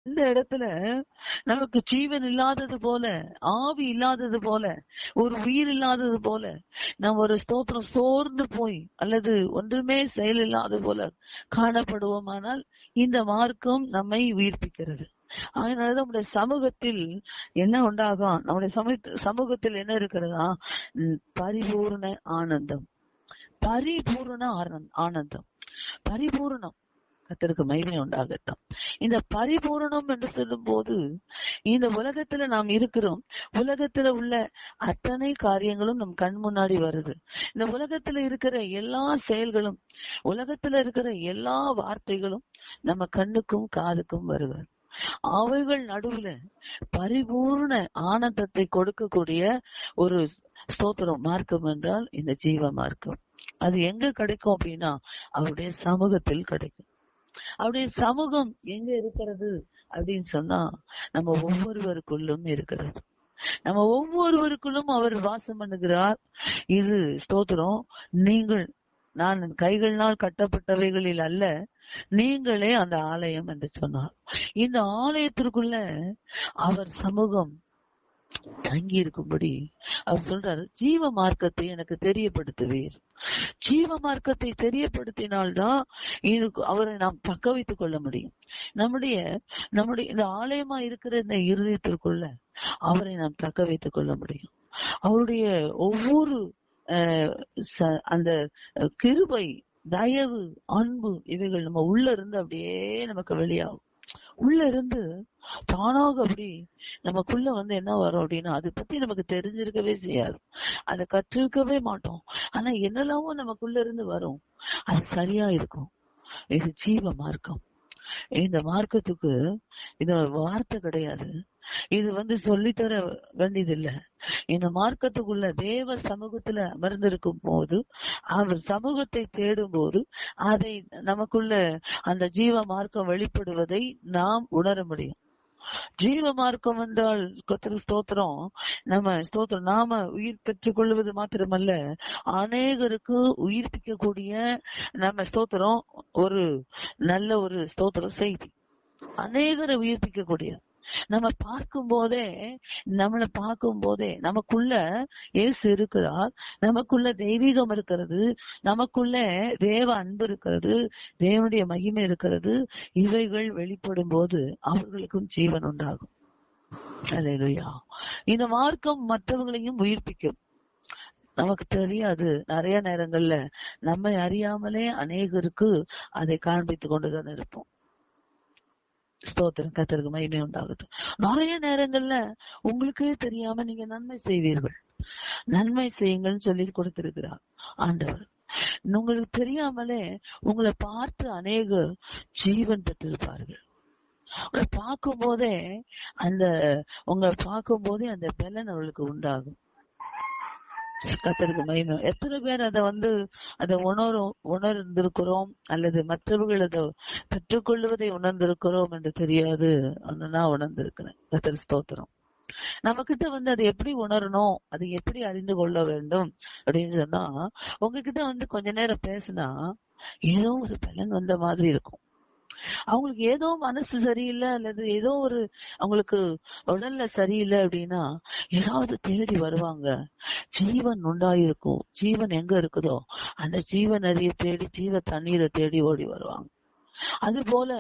இந்த இடத்துல நமக்கு ஜீவன் இல்லாதது போல, ஆவி இல்லாதது போல, ஒரு உயிர் இல்லாதது போல, நம்ம ஒரு ஸ்தோத்திரம் சோர்ந்து போய் அல்லது ஒன்றுமே செயல் இல்லாத போல காணப்படுவோமானால் இந்த மார்க்கம் நம்மை உயிர்ப்பிக்கிறது. அதனாலதான் நம்முடைய சமூகத்தில் என்ன உண்டாகும், நம்முடைய சமூகத்தில் என்ன இருக்கிறதா, பரிபூர்ண ஆனந்தம். பரிபூர்ண ஆனந்தம், பரிபூர்ணம். கர்த்தருக்கு மகிமை உண்டாகட்டும். இந்த பரிபூரணம் என்று சொல்லும் போது இந்த உலகத்துல நாம் இருக்கிறோம். உலகத்துல உள்ள அத்தனை காரியங்களும் நம் கண் முன்னாடி வருது. இந்த உலகத்துல இருக்கிற எல்லா செயல்களும், உலகத்துல இருக்கிற எல்லா வார்த்தைகளும் நம்ம கண்ணுக்கும் காதுக்கும் வருகிறது. அவைகள் நடுவுல பரிபூர்ண ஆனந்தத்தை கொடுக்கக்கூடிய ஒரு ஸ்தோத்திரம் மார்க்கம் என்றால் இந்த ஜீவ மார்க்கம். அது எங்க கிடைக்கும் அப்படின்னா அவருடைய சமூகத்தில் கிடைக்கும். அவருடைய சமூகம் எங்க இருக்கிறது அப்படின்னு சொன்னா நம்ம ஒவ்வொருவருக்குள்ளும் இருக்கிறது. நம்ம ஒவ்வொருவருக்குள்ளும் அவர் வாசம் பண்ணுகிறார். இது ஸ்தோத்திரம். நீங்கள், நான் கைகளினால் கட்டப்பட்டவைகளில் அல்ல, நீங்களே அந்த ஆலயம் என்று சொன்னார். இந்த ஆலயத்திற்குள்ள அவர் சமூகம் தங்கி இருக்கும்படி அவர் சொல்றாரு, ஜீவ மார்க்கத்தை எனக்கு தெரியப்படுத்துவீர். ஜீவ மார்க்கத்தை தெரியப்படுத்தினால்தான் அவரை நாம் தக்க வைத்துக் கொள்ள முடியும். நம்முடைய இந்த ஆலயமா இருக்கிற இந்த இருதயத்திற்குள்ள அவரை நாம் தக்க வைத்துக் கொள்ள முடியும். அவருடைய ஒவ்வொரு அந்த கிருபை, தயவு, அன்பு இவைகள் நம்ம உள்ள இருந்து அப்படியே நமக்கு வெளியாகும். உள்ள இருந்து தானாக அப்படி நமக்குள்ள என்ன வரும் அப்படின்னா அதை பத்தி நமக்கு தெரிஞ்சிருக்கவே செய்யாது, அதை கற்றிருக்கவே மாட்டோம். ஆனா என்னெல்லாமோ நமக்குள்ள இருந்து வரும், அது சரியா இருக்கும். இது ஜீவ மார்க்கம். இந்த மார்க்கத்துக்கு இது வார்த்தை கிடையாது, இது சொல்லித்தர வேண்டியது இல்ல. இந்த மார்க்கத்துக்குள்ள தேவ சமூகத்துல அமர்ந்திருக்கும் போது, அவர் சமூகத்தை தேடும் போது அதை நமக்குள்ள அந்த ஜீவ மார்க்கம் வெளிப்படுவதை நாம் உணர முடியும். ஜீவ மார்க்கம் என்றால் ஸ்தோத்திரம், நாம உயிர் பெற்றுக் கொள்வது மாத்திரமல்ல, அநேகருக்கு உயிர்ப்பிக்கக்கூடிய நம்ம ஸ்தோத்திரம் ஒரு நல்ல ஒரு ஸ்தோத்திரம் செய்தி, அநேகரை உயிர்ப்பிக்கக்கூடிய. நம்மளை பார்க்கும் போதே நமக்குள்ள இயேசு இருக்கிறார், நமக்குள்ள தெய்வீகம் இருக்கிறது, நமக்குள்ள தேவ அன்பு இருக்கிறது, தேவனுடைய மகிமை இருக்கிறது. இவைகள் வெளிப்படும் போது அவர்களுக்கும் ஜீவன் உண்டாகும். அல்லேலூயா. இந்த மார்க்கம் மற்றவர்களையும் உயிர்ப்பிக்கும். நமக்கு தெரியாது, நிறைய நேரங்கள்ல நம்மை அறியாமலே அநேகருக்கு அதை காண்பித்துக் கொண்டுதான் இருப்போம். ஸ்தோத்திரம், கர்த்தருக்கு மகிமை உண்டாகட்டும். நிறைய நேரங்கள்ல உங்களுக்கே தெரியாம நீங்க நன்மை செய்வீர்கள். நன்மை செய்யுங்கள்னு சொல்லி கொடுத்திருக்கிறார் ஆண்டவர். உங்களுக்கு தெரியாமலே உங்களை பார்த்து அநேக ஜீவன் பெற்றிருப்பார்கள். உங்களை பார்க்கும் போதே அந்த பலன் அவளுக்கு உண்டாகும். கர்த்தருக்கு மகிமை. எத்தனை பேர் அதை உணர்ந்திருக்கிறோம் அல்லது மற்றவர்கள் அதை பெற்றுக்கொள்வதை உணர்ந்திருக்கிறோம் என்று தெரியாது. நான் உணர்ந்திருக்கிறேன். கர்த்தர் ஸ்தோத்திரம். நம்ம கிட்ட அதை எப்படி உணரணும், அதை எப்படி அறிந்து கொள்ள வேண்டும் அப்படின்னு சொன்னா, உங்ககிட்ட கொஞ்ச நேரம் பேசினா ஏதோ ஒரு பலன் வந்த மாதிரி இருக்கும். அவங்களுக்கு ஏதோ மனசு சரியில்லை அல்லது ஏதோ ஒரு அவங்களுக்கு உடல்ல சரியில்லை அப்படின்னா ஏதாவது தேடி வருவாங்க. ஜீவன் உண்டாயிருக்கும். ஜீவன் எங்க இருக்குதோ அந்த ஜீவ நதியை தேடி, ஜீவ தண்ணீரை தேடி ஓடி வருவாங்க. அது போல